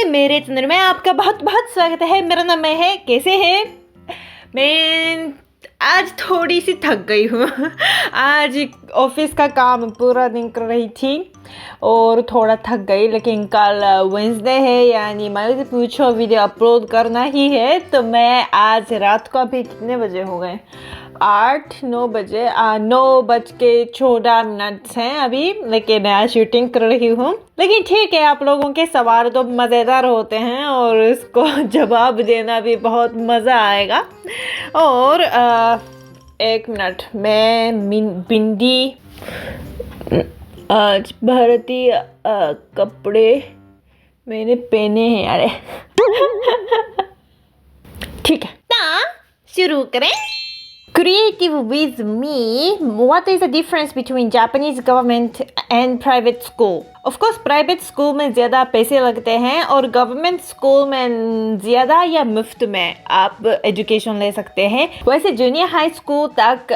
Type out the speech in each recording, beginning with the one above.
मेरे चैनल में आपका बहुत बहुत स्वागत है। मेरा नाम है। कैसे हैं? मैं आज थोड़ी सी थक गई हूँ। आज ऑफिस का काम पूरा दिन कर रही थी और थोड़ा थक गई, लेकिन कल वेंसडे है, यानी मुझे पूछो वीडियो अपलोड करना ही है। तो मैं आज रात को, अभी कितने बजे हो गए, 8-9 बजे, 9:14 हैं अभी, लेकिन शूटिंग कर रही हूँ। लेकिन ठीक है, आप लोगों के सवाल तो मज़ेदार होते हैं और इसको जवाब देना भी बहुत मज़ा आएगा। और 1 मिनट, मैं बिंदी, आज भारतीय कपड़े मैंने पहने हैं यार। ठीक है, तो शुरू करें। Creative with me. What is the difference between Japanese government and private school? Of course, private school में ज़्यादा पैसे लगते हैं और गवर्नमेंट स्कूल में ज़्यादा या मुफ्त में आप एजुकेशन ले सकते हैं। वैसे जूनियर हाई स्कूल तक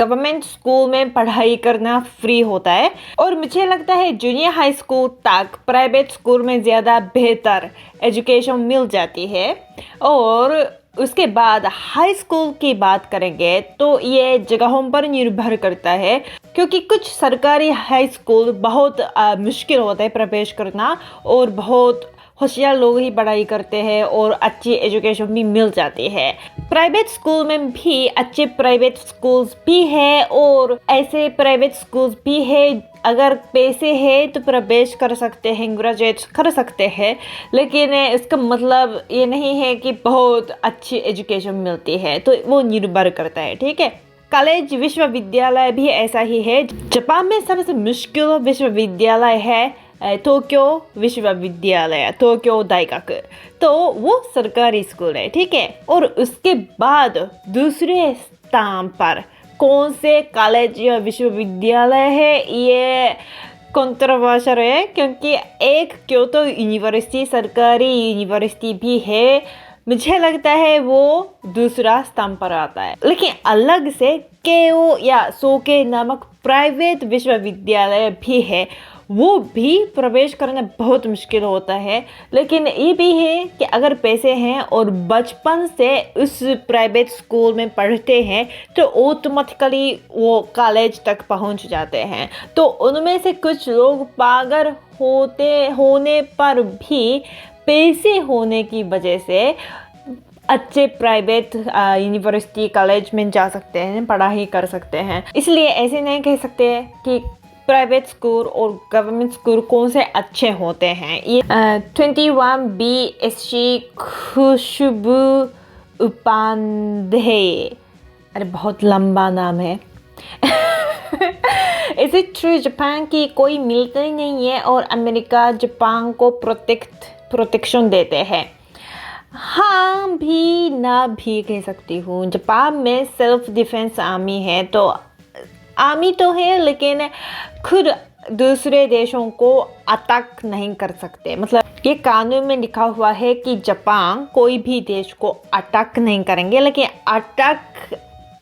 गवर्नमेंट स्कूल में पढ़ाई करना फ्री होता है और मुझे लगता है जूनियर हाई स्कूल तक प्राइवेट स्कूल में ज़्यादा बेहतर एजुकेशन मिल जाती है। और उसके बाद हाई स्कूल की बात करेंगे तो ये जगहों पर निर्भर करता है, क्योंकि कुछ सरकारी हाई स्कूल बहुत मुश्किल होता है प्रवेश करना और बहुत होशियार लोग ही पढ़ाई करते हैं और अच्छी एजुकेशन भी मिल जाती है। प्राइवेट स्कूल में भी अच्छे प्राइवेट स्कूल्स भी है और ऐसे प्राइवेट स्कूल्स भी है, अगर पैसे है तो प्रवेश कर सकते हैं, ग्रेजुएट कर सकते हैं, लेकिन इसका मतलब ये नहीं है कि बहुत अच्छी एजुकेशन मिलती है। तो वो निर्भर करता है, ठीक है। कॉलेज विश्वविद्यालय भी ऐसा ही है। जापान में सबसे मुश्किल विश्वविद्यालय है टोक्यो विश्वविद्यालय, टोक्यो दाइगाक। तो वो सरकारी स्कूल है, ठीक है। और उसके बाद दूसरे स्थान पर कौन से कॉलेज या विश्वविद्यालय है, ये कंट्रोवर्शियल है, क्योंकि एक क्योतो यूनिवर्सिटी सरकारी यूनिवर्सिटी भी है, मुझे लगता है वो दूसरा स्थान पर आता है। लेकिन अलग से केओ या सोके नामक प्राइवेट विश्वविद्यालय भी है, वो भी प्रवेश करना बहुत मुश्किल होता है। लेकिन ये भी है कि अगर पैसे हैं और बचपन से उस प्राइवेट स्कूल में पढ़ते हैं तो ऑटोमेटिकली वो कॉलेज तक पहुंच जाते हैं। तो उनमें से कुछ लोग पागल होने पर भी पैसे होने की वजह से अच्छे प्राइवेट यूनिवर्सिटी कॉलेज में जा सकते हैं, पढ़ाई कर सकते हैं। इसलिए ऐसे नहीं कह सकते कि प्राइवेट स्कूल और गवर्नमेंट स्कूल कौन से अच्छे होते हैं। ये 21 BSc खुशबू उपाध्याय, अरे बहुत लंबा नाम है। इस ट्रू जापान की कोई मिलता ही नहीं है और अमेरिका जापान को प्रोटेक्शन देते हैं। हाँ भी ना भी कह सकती हूँ। जापान में सेल्फ डिफेंस आर्मी है, तो आर्मी तो है लेकिन खुद दूसरे देशों को अटैक नहीं कर सकते। मतलब ये कानून में लिखा हुआ है कि जापान कोई भी देश को अटैक नहीं करेंगे, लेकिन अटैक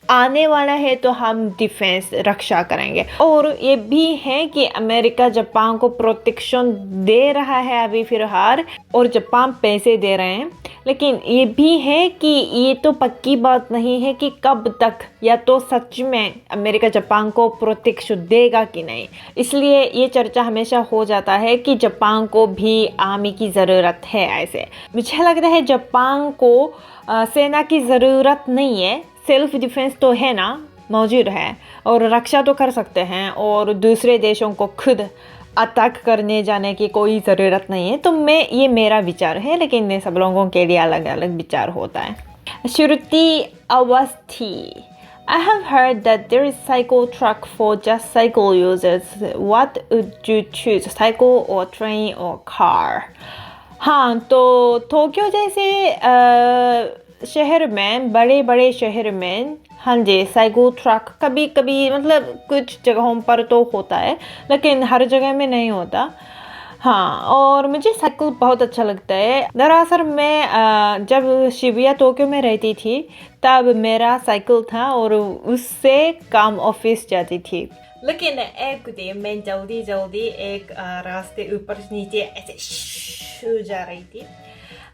आने वाला है तो हम डिफेंस रक्षा करेंगे। और ये भी है कि अमेरिका जापान को प्रोटेक्शन दे रहा है अभी फिलहाल, और जापान पैसे दे रहे हैं। लेकिन ये भी है कि ये तो पक्की बात नहीं है कि कब तक, या तो सच में अमेरिका जापान को प्रोटेक्शन देगा कि नहीं। इसलिए ये चर्चा हमेशा हो जाता है कि जापान को भी आर्मी की ज़रूरत है। ऐसे मुझे लगता है जापान को सेना की ज़रूरत नहीं है, सेल्फ डिफेंस तो है ना, मौजूद है और रक्षा तो कर सकते हैं, और दूसरे देशों को खुद अटैक करने जाने की कोई ज़रूरत नहीं है। तो ये मेरा विचार है, लेकिन सब लोगों के लिए अलग अलग विचार होता है। श्रुति Awasthi, I have heard that there is cycle truck for just cycle users. What would you choose, cycle or train or car? हाँ, तो टोक्यो जैसे शहर में, बड़े बड़े शहर में, हाँ जी, साइकिल ट्रक कभी कभी, मतलब कुछ जगहों पर तो होता है लेकिन हर जगह में नहीं होता। हाँ, और मुझे साइकिल बहुत अच्छा लगता है। दरअसल मैं जब शिबुया टोक्यो में रहती थी तब मेरा साइकिल था और उससे काम ऑफिस जाती थी। लेकिन एक दिन मैं जल्दी जल्दी एक रास्ते ऊपर से नीचे ऐसे शू जा रही थी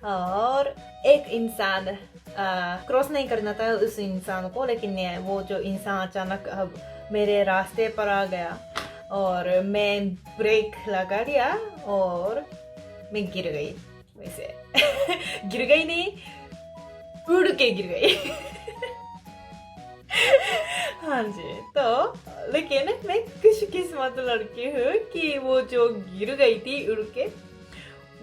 और एक इंसान क्रॉस नहीं करना था उस इंसान को, लेकिन वो जो इंसान अचानक मेरे रास्ते पर आ गया और मैं ब्रेक लगा दिया और मैं गिर गई। वैसे गिर गई नहीं, उड़ के गिर गई। हाँ जी, तो लेकिन मैं खुशकिस्मत लड़की हूँ कि वो जो गिर गई थी उड़ के,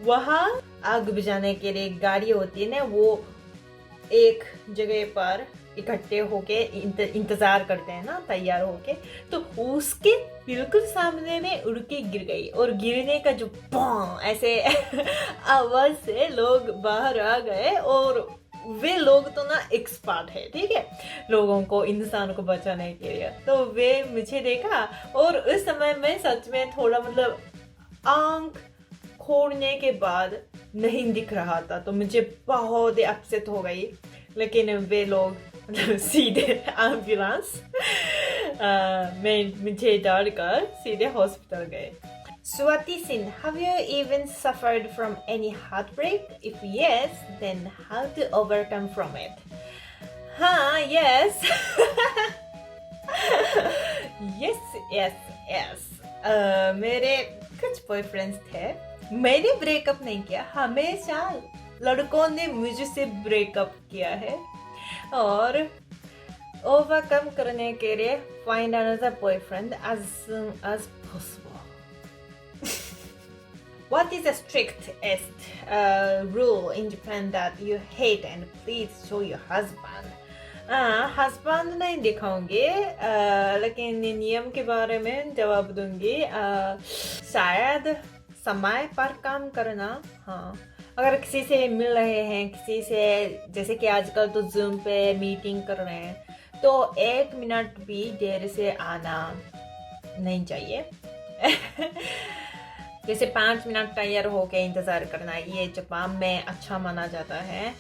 वहाँ आग बुझाने के लिए गाड़ी होती है ना, वो एक जगह पर इकट्ठे होके इंतजार करते हैं ना, तैयार होके, तो उसके बिल्कुल सामने में उड़ के गिर गई और गिरने का जो बॉम ऐसे आवाज से लोग बाहर आ गए और वे लोग तो ना एक्सपर्ट है, ठीक है, लोगों को, इंसान को बचाने के लिए। तो वे मुझे देखा और उस समय में सच में थोड़ा मतलब आंख खोलने के बाद नहीं दिख रहा था, तो मुझे बहुत अपसेट हो गई। लेकिन वे लोग मतलब सीधे एम्बुलेंस में मुझे डालकर सीधे हॉस्पिटल गए। Swati Singh, have you even suffered from any heartbreak? If yes, then how to overcome from it? हाँ, yes. yes. मेरे कुछ बॉयफ्रेंड्स थे, मैंने ब्रेकअप नहीं किया, हमेशा लड़कों ने मुझसे ब्रेकअप किया है और ओवरकम करने के लिए find another boyfriend as soon as possible. What is the strictest rule in Japan that you hate and please show your husband? Husband नहीं दिखाऊंगी, लेकिन नियम के बारे में जवाब दूंगी। शायद समय पर काम करना। हाँ, अगर किसी से मिल रहे हैं, किसी से, जैसे कि आजकल तो जूम पे मीटिंग कर रहे हैं, तो 1 मिनट भी देर से आना नहीं चाहिए। जैसे 5 मिनट तैयार होके इंतजार करना, ये जापान में अच्छा माना जाता है।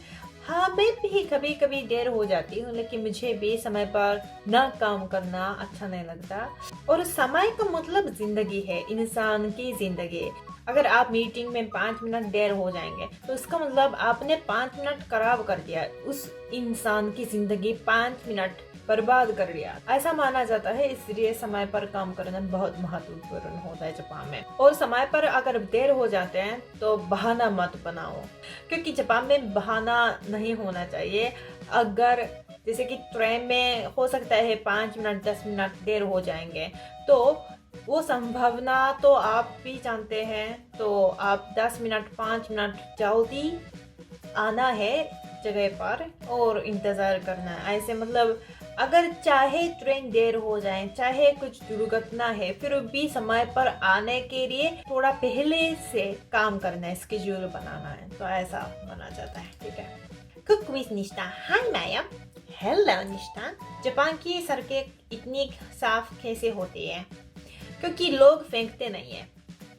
हाँ, मैं भी कभी कभी देर हो जाती हूँ, लेकिन मुझे भी समय पर ना काम करना अच्छा नहीं लगता। और समय का मतलब जिंदगी है, इंसान की जिंदगी। अगर आप मीटिंग में 5 मिनट देर हो जाएंगे तो इसका मतलब आपने 5 मिनट खराब कर दिया, उस इंसान की जिंदगी 5 मिनट बर्बाद कर दिया, ऐसा माना जाता है। इसलिए समय पर काम करना बहुत महत्वपूर्ण होता है जापान में। और समय पर अगर देर हो जाते हैं तो बहाना मत बनाओ, क्योंकि जापान में बहाना नहीं होना चाहिए। अगर जैसे कि ट्रेन में हो सकता है 5 मिनट 10 मिनट देर हो जाएंगे, तो वो संभावना तो आप भी जानते हैं, तो आप 10 मिनट 5 मिनट जल्दी आना है जगह पर और इंतजार करना है। ऐसे मतलब अगर चाहे ट्रेन देर हो जाए, चाहे कुछ दुर्घटना है, फिर भी समय पर आने के लिए थोड़ा पहले से काम करना है, स्केड्यूल बनाना है, तो ऐसा माना जाता है, ठीक है। कुक विद निष्ठा। Hi ma'am. हेलो निष्ठा। जापान की सड़कें इतनी साफ कैसे होती है? क्योंकि लोग फेंकते नहीं है।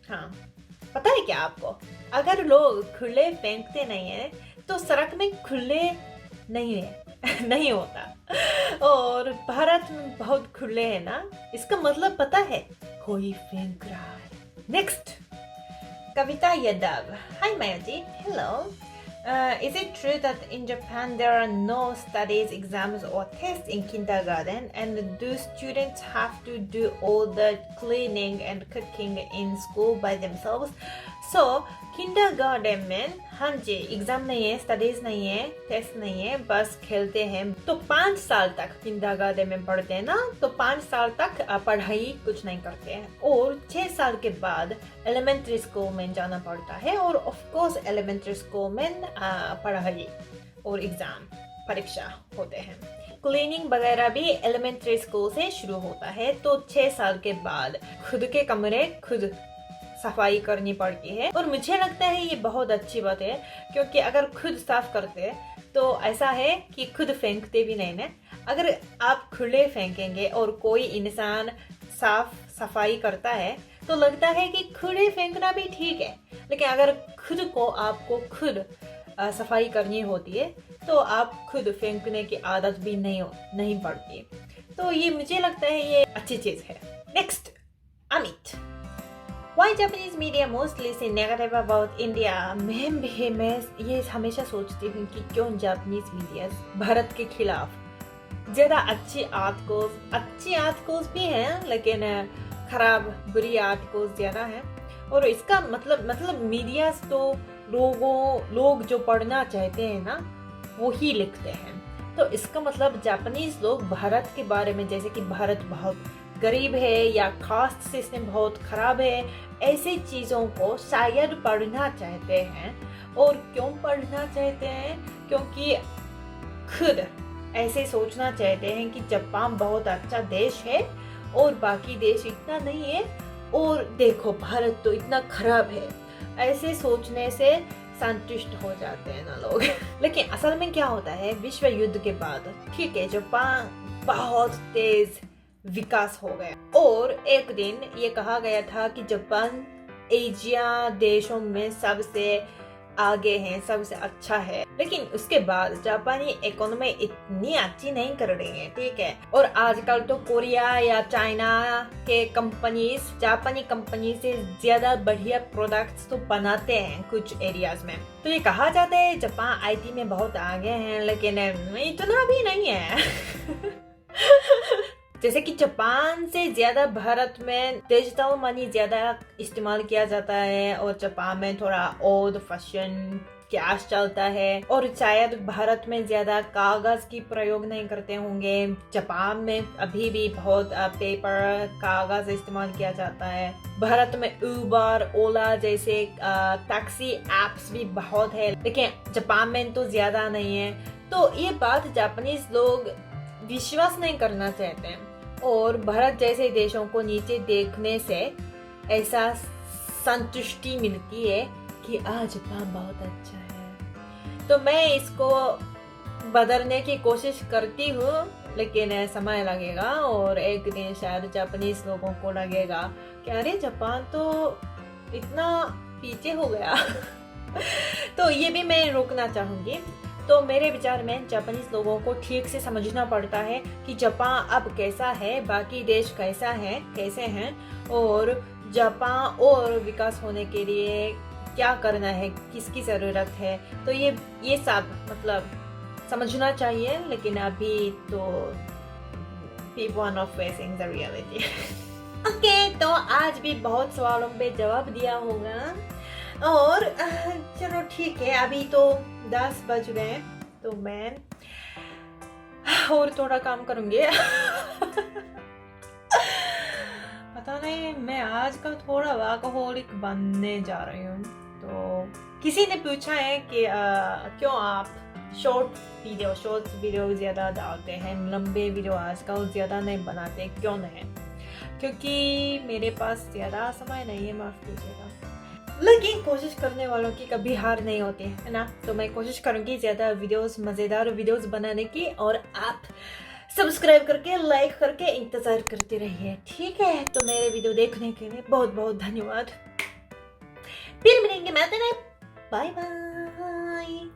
हाँ, पता है क्या आपको, अगर लोग खुले फेंकते नहीं है तो सड़क में खुले नहीं है नहीं होता। और भारत में बहुत खुले है ना, इसका मतलब पता है, कोई फेंक रहा है। Next, Kavita Yadav. Hi Maya ji. Hello. Is it true that in Japan there are no studies, exams or tests in kindergarten, and do students have to do all the cleaning and cooking in school by themselves? So kindergarten में हाँ जी, exam नहीं है, studies नहीं है, test नहीं है, बस खेलते हैं। तो 5 साल तक किंडरगार्टन में पढ़ते हैं ना, तो 5 साल तक पढ़ाई कुछ नहीं करते हैं और 6 साल के बाद एलिमेंट्री स्कूल में जाना पड़ता है। और ऑफ कोर्स एलिमेंट्री स्कूल में पढ़ाई और एग्जाम परीक्षा होते हैं। क्लीनिंग वगैरह भी एलिमेंट्री स्कूल से शुरू होता है, तो 6 साल के बाद खुद के कमरे खुद सफाई करनी पड़ती है। और मुझे लगता है ये बहुत अच्छी बात है, क्योंकि अगर खुद साफ करते तो ऐसा है कि खुद फेंकते भी नहीं ना। अगर आप खुले फेंकेंगे और कोई इंसान साफ सफाई करता है तो लगता है कि खुले फेंकना भी ठीक है, लेकिन अगर खुद को आपको खुद सफाई करनी होती है तो आप खुद फेंकने की आदत भी नहीं पड़ती। तो ये मुझे लगता है ये अच्छी चीज़ है। Next, Amit. Why Japanese media mostly say negative about India? मैं ये हमेशा सोचती हूँ कि क्यों जापानीज मीडिया भारत के खिलाफ ज़्यादा अच्छी आर्टिकल्स भी हैं, लेकिन खराब बुरी आर्टिकल्स ज़्यादा हैं। और इसका मतलब मीडिया तो लोग जो पढ़ना चाहते हैं ना वो ही लिखते हैं। तो इसका मतलब जापानीज लोग भारत के बारे में, जैसे कि भारत बहुत गरीब है या कास्ट सिस्टम बहुत खराब है, ऐसे चीज़ों को शायद पढ़ना चाहते हैं। और क्यों पढ़ना चाहते हैं? क्योंकि खुद ऐसे सोचना चाहते हैं कि जापान बहुत अच्छा देश है और बाकी देश इतना नहीं है, और देखो भारत तो इतना खराब है। ऐसे सोचने से संतुष्ट हो जाते हैं ना लोग। लेकिन असल में क्या होता है, विश्व युद्ध के बाद ठीक है जापान बहुत तेज विकास हो गया और एक दिन ये कहा गया था कि जापान एशिया देशों में सबसे आगे है, सबसे अच्छा है। लेकिन उसके बाद जापानी इकोनॉमी इतनी अच्छी नहीं कर रही है, ठीक है। और आजकल तो कोरिया या चाइना के कंपनीज जापानी कंपनी से ज्यादा बढ़िया प्रोडक्ट्स तो बनाते हैं कुछ एरियाज में। तो ये कहा जाता है जापान आईटी में बहुत आगे हैं, लेकिन इतना भी नहीं है। जैसे कि जापान से ज्यादा भारत में डिजिटल मनी ज्यादा इस्तेमाल किया जाता है और जापान में थोड़ा ओल्ड फैशन कैश चलता है, और शायद भारत में ज्यादा कागज की प्रयोग नहीं करते होंगे। जापान में अभी भी बहुत पेपर कागज इस्तेमाल किया जाता है। भारत में उबर ओला जैसे टैक्सी एप्स भी बहुत है, लेकिन जापान में तो ज्यादा नहीं है। तो ये बात जापानीज लोग विश्वास नहीं करना चाहते हैं, और भारत जैसे देशों को नीचे देखने से ऐसा संतुष्टि मिलती है कि आज जापान बहुत अच्छा है। तो मैं इसको बदलने की कोशिश करती हूँ, लेकिन समय लगेगा और एक दिन शायद जापानीज लोगों को लगेगा कि अरे जापान तो इतना पीछे हो गया। तो ये भी मैं रोकना चाहूँगी। तो मेरे विचार में जापानीज लोगों को ठीक से समझना पड़ता है कि जापान अब कैसा है, बाकी देश कैसे हैं, और जापान और विकास होने के लिए क्या करना है, किसकी ज़रूरत है। तो ये सब मतलब समझना चाहिए, लेकिन अभी तो people are not facing the reality। Okay, तो आज भी बहुत सवालों पे जवाब दिया होगा, और चलो ठीक है, अभी तो 10 बज गए, तो मैं और थोड़ा काम करूंगी। पता नहीं, मैं आज का थोड़ा वर्कहोलिक बनने जा रही हूँ। तो किसी ने पूछा है कि क्यों आप शॉर्ट्स वीडियो ज़्यादा डालते हैं, लंबे वीडियो आजकल ज़्यादा नहीं बनाते, क्यों नहीं? क्योंकि मेरे पास ज़्यादा समय नहीं है, माफ़ कीजिएगा। लेकिन कोशिश करने वालों की कभी हार नहीं होती है ना। तो मैं कोशिश करूंगी ज़्यादा वीडियोस, मज़ेदार वीडियोस बनाने की, और आप सब्सक्राइब करके लाइक करके इंतज़ार करते रहिए, ठीक है। तो मेरे वीडियो देखने के लिए बहुत बहुत धन्यवाद। फिर मिलेंगे, बाय बाय।